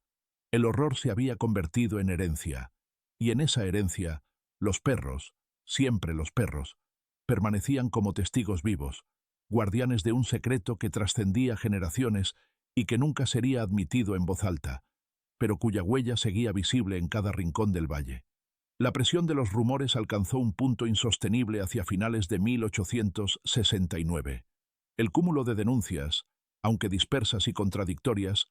El horror se había convertido en herencia, y en esa herencia, los perros, siempre los perros, permanecían como testigos vivos, guardianes de un secreto que trascendía generaciones y que nunca sería admitido en voz alta, pero cuya huella seguía visible en cada rincón del valle. La presión de los rumores alcanzó un punto insostenible hacia finales de 1869. El cúmulo de denuncias, aunque dispersas y contradictorias,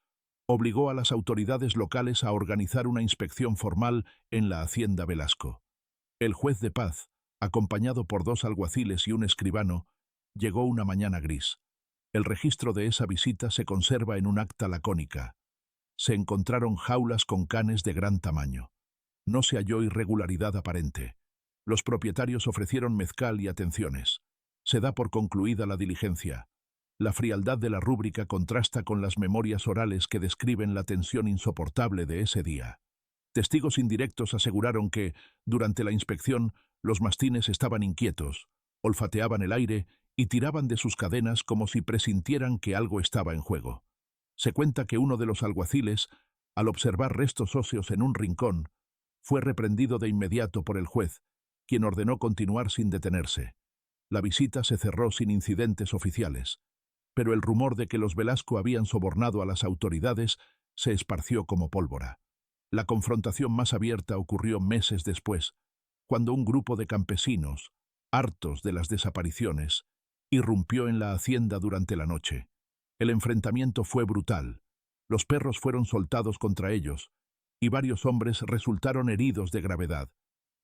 obligó a las autoridades locales a organizar una inspección formal en la hacienda Velasco. El juez de paz, acompañado por 2 alguaciles y un escribano, llegó una mañana gris. El registro de esa visita se conserva en un acta lacónica. Se encontraron jaulas con canes de gran tamaño. No se halló irregularidad aparente. Los propietarios ofrecieron mezcal y atenciones. Se da por concluida la diligencia. La frialdad de la rúbrica contrasta con las memorias orales que describen la tensión insoportable de ese día. Testigos indirectos aseguraron que, durante la inspección, los mastines estaban inquietos, olfateaban el aire y tiraban de sus cadenas como si presintieran que algo estaba en juego. Se cuenta que uno de los alguaciles, al observar restos óseos en un rincón, fue reprendido de inmediato por el juez, quien ordenó continuar sin detenerse. La visita se cerró sin incidentes oficiales, pero el rumor de que los Velasco habían sobornado a las autoridades se esparció como pólvora. La confrontación más abierta ocurrió meses después, cuando un grupo de campesinos, hartos de las desapariciones, irrumpió en la hacienda durante la noche. El enfrentamiento fue brutal. Los perros fueron soltados contra ellos, y varios hombres resultaron heridos de gravedad.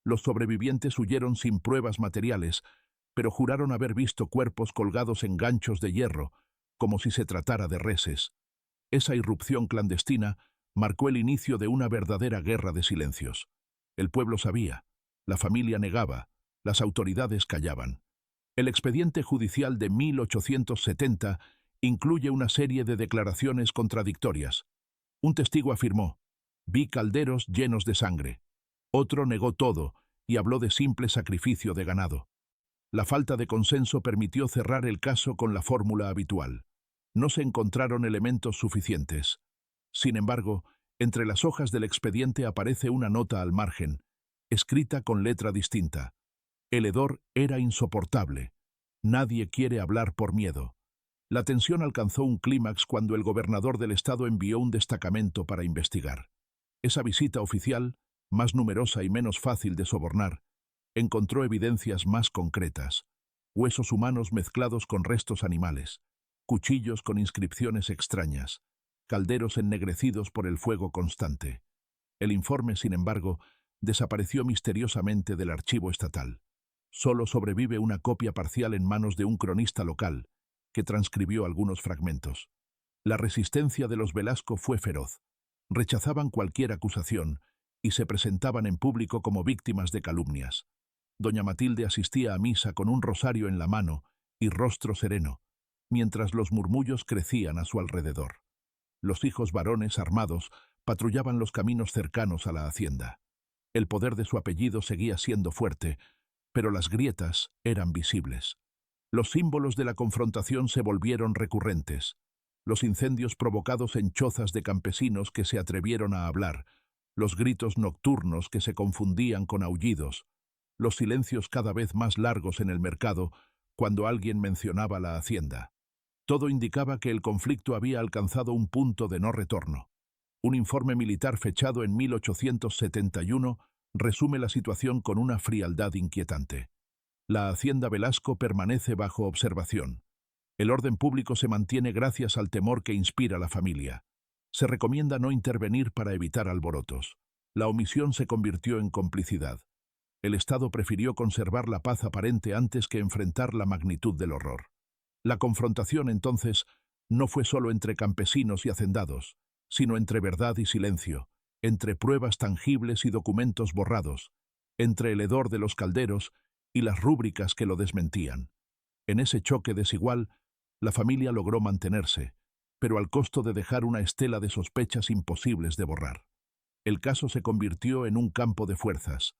Los sobrevivientes huyeron sin pruebas materiales, pero juraron haber visto cuerpos colgados en ganchos de hierro, como si se tratara de reses. Esa irrupción clandestina marcó el inicio de una verdadera guerra de silencios. El pueblo sabía, La familia negaba, las autoridades callaban. El expediente judicial de 1870 incluye una serie de declaraciones contradictorias. Un testigo afirmó: «Vi calderos llenos de sangre». Otro negó todo y habló de simple sacrificio de ganado. La falta de consenso permitió cerrar el caso con la fórmula habitual. No se encontraron elementos suficientes. Sin embargo, entre las hojas del expediente aparece una nota al margen, escrita con letra distinta. El hedor era insoportable. Nadie quiere hablar por miedo. La tensión alcanzó un clímax cuando el gobernador del estado envió un destacamento para investigar. Esa visita oficial, más numerosa y menos fácil de sobornar, encontró evidencias más concretas: huesos humanos mezclados con restos animales, cuchillos con inscripciones extrañas, calderos ennegrecidos por el fuego constante. El informe, sin embargo, desapareció misteriosamente del archivo estatal. Solo sobrevive una copia parcial en manos de un cronista local, que transcribió algunos fragmentos. La resistencia de los Velasco fue feroz. Rechazaban cualquier acusación y se presentaban en público como víctimas de calumnias. Doña Matilde asistía a misa con un rosario en la mano y rostro sereno, mientras los murmullos crecían a su alrededor. Los hijos varones armados patrullaban los caminos cercanos a la hacienda. El poder de su apellido seguía siendo fuerte, pero las grietas eran visibles. Los símbolos de la confrontación se volvieron recurrentes. Los incendios provocados en chozas de campesinos que se atrevieron a hablar, los gritos nocturnos que se confundían con aullidos, los silencios cada vez más largos en el mercado cuando alguien mencionaba la hacienda. Todo indicaba que el conflicto había alcanzado un punto de no retorno. Un informe militar fechado en 1871 resume la situación con una frialdad inquietante. La hacienda Velasco permanece bajo observación. El orden público se mantiene gracias al temor que inspira la familia. Se recomienda no intervenir para evitar alborotos. La omisión se convirtió en complicidad. El Estado prefirió conservar la paz aparente antes que enfrentar la magnitud del horror. La confrontación, entonces, no fue solo entre campesinos y hacendados, sino entre verdad y silencio, entre pruebas tangibles y documentos borrados, entre el hedor de los calderos y las rúbricas que lo desmentían. En ese choque desigual, la familia logró mantenerse, pero al costo de dejar una estela de sospechas imposibles de borrar. El caso se convirtió en un campo de fuerzas.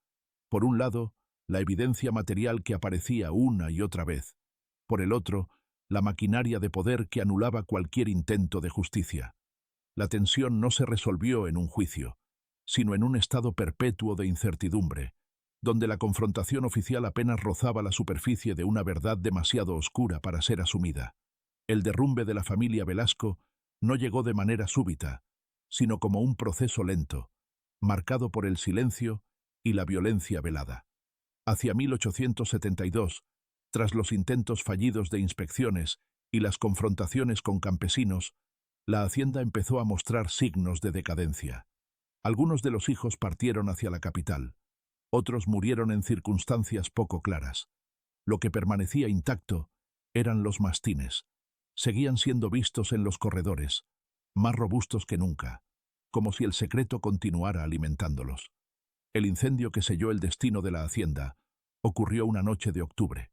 Por un lado, la evidencia material que aparecía una y otra vez. Por el otro, la maquinaria de poder que anulaba cualquier intento de justicia. La tensión no se resolvió en un juicio, sino en un estado perpetuo de incertidumbre, donde la confrontación oficial apenas rozaba la superficie de una verdad demasiado oscura para ser asumida. El derrumbe de la familia Velasco no llegó de manera súbita, sino como un proceso lento, marcado por el silencio y la violencia velada. Hacia 1872, tras los intentos fallidos de inspecciones y las confrontaciones con campesinos, la hacienda empezó a mostrar signos de decadencia. Algunos de los hijos partieron hacia la capital, otros murieron en circunstancias poco claras. Lo que permanecía intacto eran los mastines. Seguían siendo vistos en los corredores, más robustos que nunca, como si el secreto continuara alimentándolos. El incendio que selló el destino de la hacienda ocurrió una noche de octubre.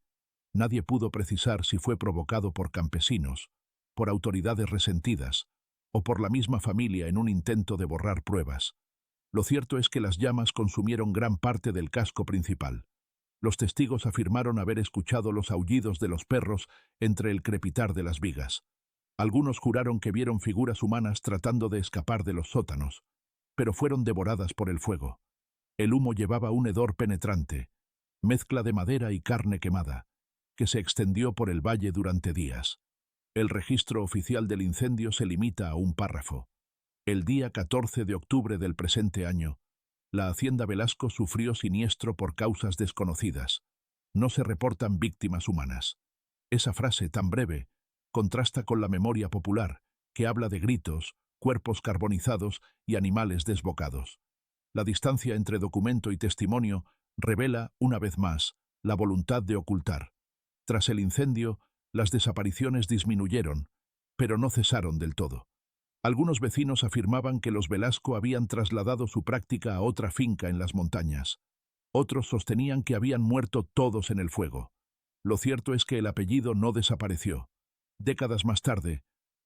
Nadie pudo precisar si fue provocado por campesinos, por autoridades resentidas, o por la misma familia en un intento de borrar pruebas. Lo cierto es que las llamas consumieron gran parte del casco principal. Los testigos afirmaron haber escuchado los aullidos de los perros entre el crepitar de las vigas. Algunos juraron que vieron figuras humanas tratando de escapar de los sótanos, pero fueron devoradas por el fuego. El humo llevaba un hedor penetrante, mezcla de madera y carne quemada, que se extendió por el valle durante días. El registro oficial del incendio se limita a un párrafo. El día 14 de octubre del presente año, la hacienda Velasco sufrió siniestro por causas desconocidas. No se reportan víctimas humanas. Esa frase tan breve contrasta con la memoria popular, que habla de gritos, cuerpos carbonizados y animales desbocados. La distancia entre documento y testimonio revela, una vez más, la voluntad de ocultar. Tras el incendio, las desapariciones disminuyeron, pero no cesaron del todo. Algunos vecinos afirmaban que los Velasco habían trasladado su práctica a otra finca en las montañas. Otros sostenían que habían muerto todos en el fuego. Lo cierto es que el apellido no desapareció. Décadas más tarde,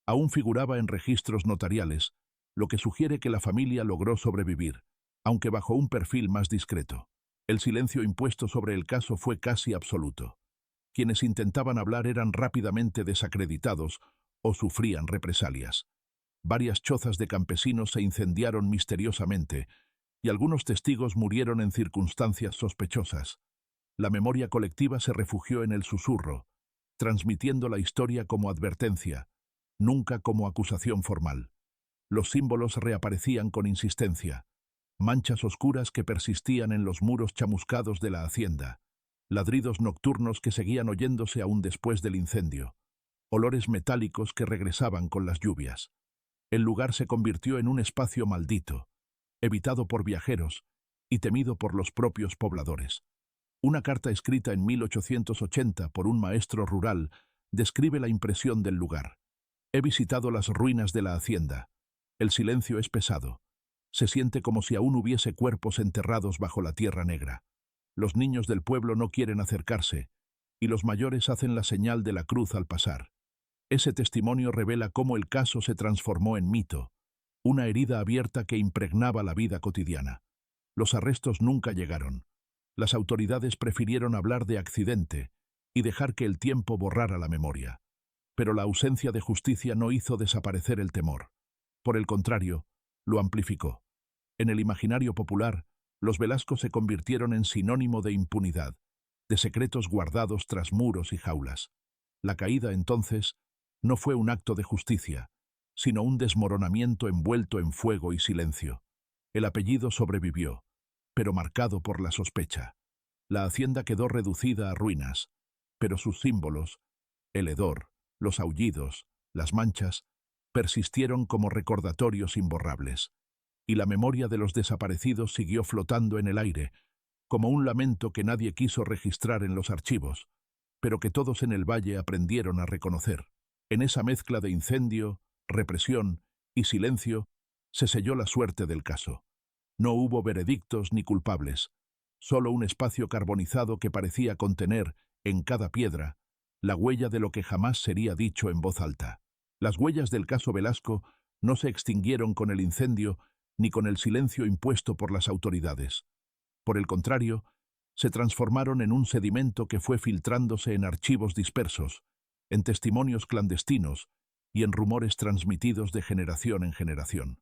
aún figuraba en registros notariales, lo que sugiere que la familia logró sobrevivir, aunque bajo un perfil más discreto. El silencio impuesto sobre el caso fue casi absoluto. Quienes intentaban hablar eran rápidamente desacreditados o sufrían represalias. Varias chozas de campesinos se incendiaron misteriosamente y algunos testigos murieron en circunstancias sospechosas. La memoria colectiva se refugió en el susurro, transmitiendo la historia como advertencia, nunca como acusación formal. Los símbolos reaparecían con insistencia, manchas oscuras que persistían en los muros chamuscados de la hacienda, ladridos nocturnos que seguían oyéndose aún después del incendio, olores metálicos que regresaban con las lluvias. El lugar se convirtió en un espacio maldito, evitado por viajeros y temido por los propios pobladores. Una carta escrita en 1880 por un maestro rural describe la impresión del lugar. He visitado las ruinas de la hacienda. El silencio es pesado. Se siente como si aún hubiese cuerpos enterrados bajo la tierra negra. Los niños del pueblo no quieren acercarse, y los mayores hacen la señal de la cruz al pasar. Ese testimonio revela cómo el caso se transformó en mito, una herida abierta que impregnaba la vida cotidiana. Los arrestos nunca llegaron. Las autoridades prefirieron hablar de accidente y dejar que el tiempo borrara la memoria. Pero la ausencia de justicia no hizo desaparecer el temor. Por el contrario, lo amplificó. En el imaginario popular, los Velasco se convirtieron en sinónimo de impunidad, de secretos guardados tras muros y jaulas. La caída, entonces, no fue un acto de justicia, sino un desmoronamiento envuelto en fuego y silencio. El apellido sobrevivió, pero marcado por la sospecha. La hacienda quedó reducida a ruinas, pero sus símbolos, el hedor, los aullidos, las manchas, persistieron como recordatorios imborrables, y la memoria de los desaparecidos siguió flotando en el aire, como un lamento que nadie quiso registrar en los archivos, pero que todos en el valle aprendieron a reconocer. En esa mezcla de incendio, represión y silencio, se selló la suerte del caso. No hubo veredictos ni culpables, solo un espacio carbonizado que parecía contener, en cada piedra, la huella de lo que jamás sería dicho en voz alta. Las huellas del caso Velasco no se extinguieron con el incendio ni con el silencio impuesto por las autoridades. Por el contrario, se transformaron en un sedimento que fue filtrándose en archivos dispersos, en testimonios clandestinos y en rumores transmitidos de generación en generación.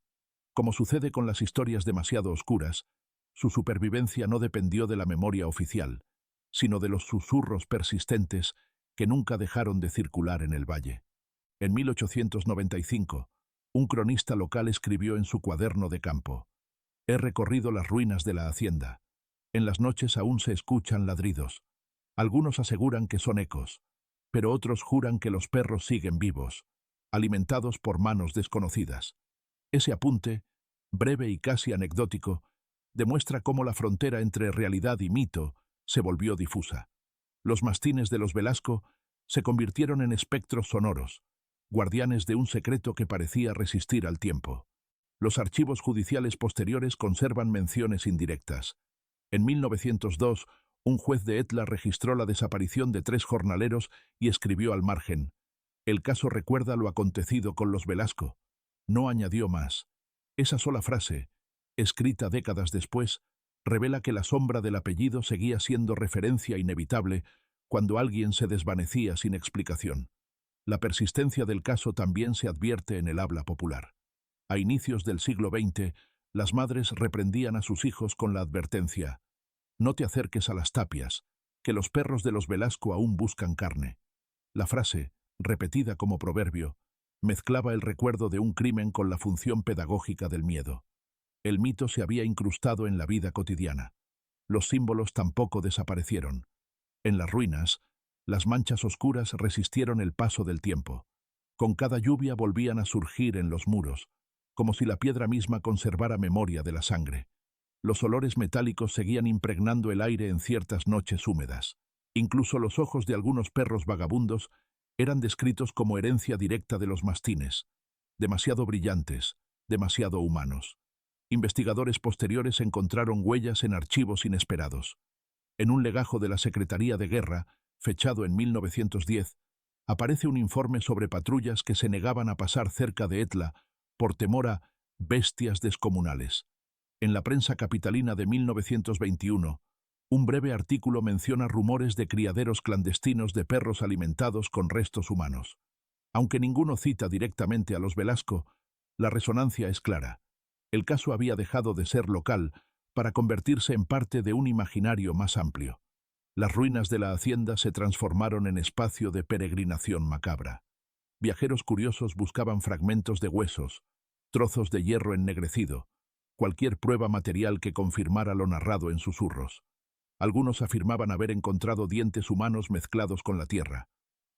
Como sucede con las historias demasiado oscuras, su supervivencia no dependió de la memoria oficial, sino de los susurros persistentes que nunca dejaron de circular en el valle. En 1895, un cronista local escribió en su cuaderno de campo: «He recorrido las ruinas de la hacienda. En las noches aún se escuchan ladridos. Algunos aseguran que son ecos, pero otros juran que los perros siguen vivos, alimentados por manos desconocidas». Ese apunte, breve y casi anecdótico, demuestra cómo la frontera entre realidad y mito se volvió difusa. Los mastines de los Velasco se convirtieron en espectros sonoros, guardianes de un secreto que parecía resistir al tiempo. Los archivos judiciales posteriores conservan menciones indirectas. En 1902, un juez de Etla registró la desaparición de 3 jornaleros y escribió al margen: «El caso recuerda lo acontecido con los Velasco». No añadió más. Esa sola frase, escrita décadas después, revela que la sombra del apellido seguía siendo referencia inevitable cuando alguien se desvanecía sin explicación. La persistencia del caso también se advierte en el habla popular. A inicios del siglo XX, las madres reprendían a sus hijos con la advertencia: «No te acerques a las tapias, que los perros de los Velasco aún buscan carne». La frase, repetida como proverbio, mezclaba el recuerdo de un crimen con la función pedagógica del miedo. El mito se había incrustado en la vida cotidiana. Los símbolos tampoco desaparecieron. En las ruinas, las manchas oscuras resistieron el paso del tiempo. Con cada lluvia volvían a surgir en los muros, como si la piedra misma conservara memoria de la sangre. Los olores metálicos seguían impregnando el aire en ciertas noches húmedas. Incluso los ojos de algunos perros vagabundos eran descritos como herencia directa de los mastines, demasiado brillantes, demasiado humanos. Investigadores posteriores encontraron huellas en archivos inesperados. En un legajo de la Secretaría de Guerra, fechado en 1910, aparece un informe sobre patrullas que se negaban a pasar cerca de Etla por temor a bestias descomunales. En la prensa capitalina de 1921, un breve artículo menciona rumores de criaderos clandestinos de perros alimentados con restos humanos. Aunque ninguno cita directamente a los Velasco, la resonancia es clara. El caso había dejado de ser local para convertirse en parte de un imaginario más amplio. Las ruinas de la hacienda se transformaron en espacio de peregrinación macabra. Viajeros curiosos buscaban fragmentos de huesos, trozos de hierro ennegrecido, cualquier prueba material que confirmara lo narrado en susurros. Algunos afirmaban haber encontrado dientes humanos mezclados con la tierra.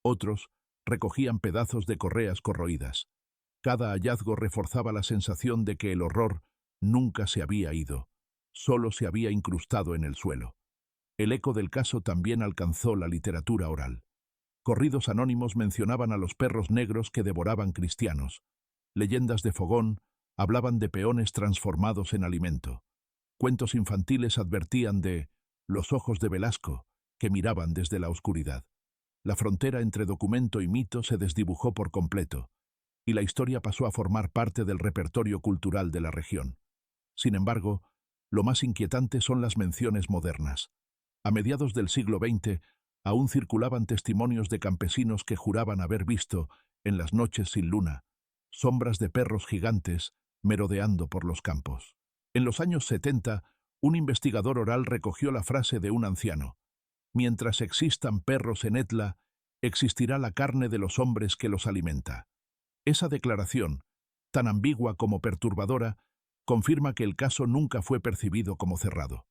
Otros recogían pedazos de correas corroídas. Cada hallazgo reforzaba la sensación de que el horror nunca se había ido, solo se había incrustado en el suelo. El eco del caso también alcanzó la literatura oral. Corridos anónimos mencionaban a los perros negros que devoraban cristianos. Leyendas de Fogón hablaban de peones transformados en alimento. Cuentos infantiles advertían de los ojos de Velasco, que miraban desde la oscuridad. La frontera entre documento y mito se desdibujó por completo, y la historia pasó a formar parte del repertorio cultural de la región. Sin embargo, lo más inquietante son las menciones modernas. A mediados del siglo XX, aún circulaban testimonios de campesinos que juraban haber visto, en las noches sin luna, sombras de perros gigantes merodeando por los campos. En los años 70, un investigador oral recogió la frase de un anciano: «Mientras existan perros en Etla, existirá la carne de los hombres que los alimenta». Esa declaración, tan ambigua como perturbadora, confirma que el caso nunca fue percibido como cerrado.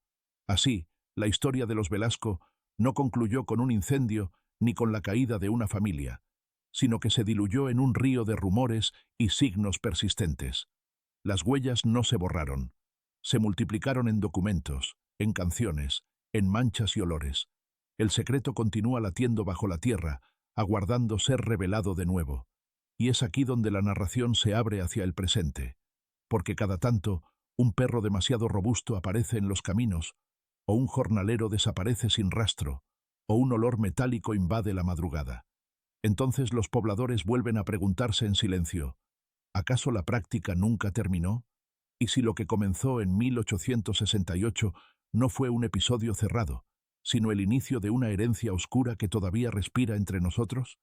Así, la historia de los Velasco no concluyó con un incendio ni con la caída de una familia, sino que se diluyó en un río de rumores y signos persistentes. Las huellas no se borraron. Se multiplicaron en documentos, en canciones, en manchas y olores. El secreto continúa latiendo bajo la tierra, aguardando ser revelado de nuevo. Y es aquí donde la narración se abre hacia el presente, porque cada tanto un perro demasiado robusto aparece en los caminos, o un jornalero desaparece sin rastro, o un olor metálico invade la madrugada. Entonces los pobladores vuelven a preguntarse en silencio: ¿acaso la práctica nunca terminó? ¿Y si lo que comenzó en 1868 no fue un episodio cerrado, sino el inicio de una herencia oscura que todavía respira entre nosotros?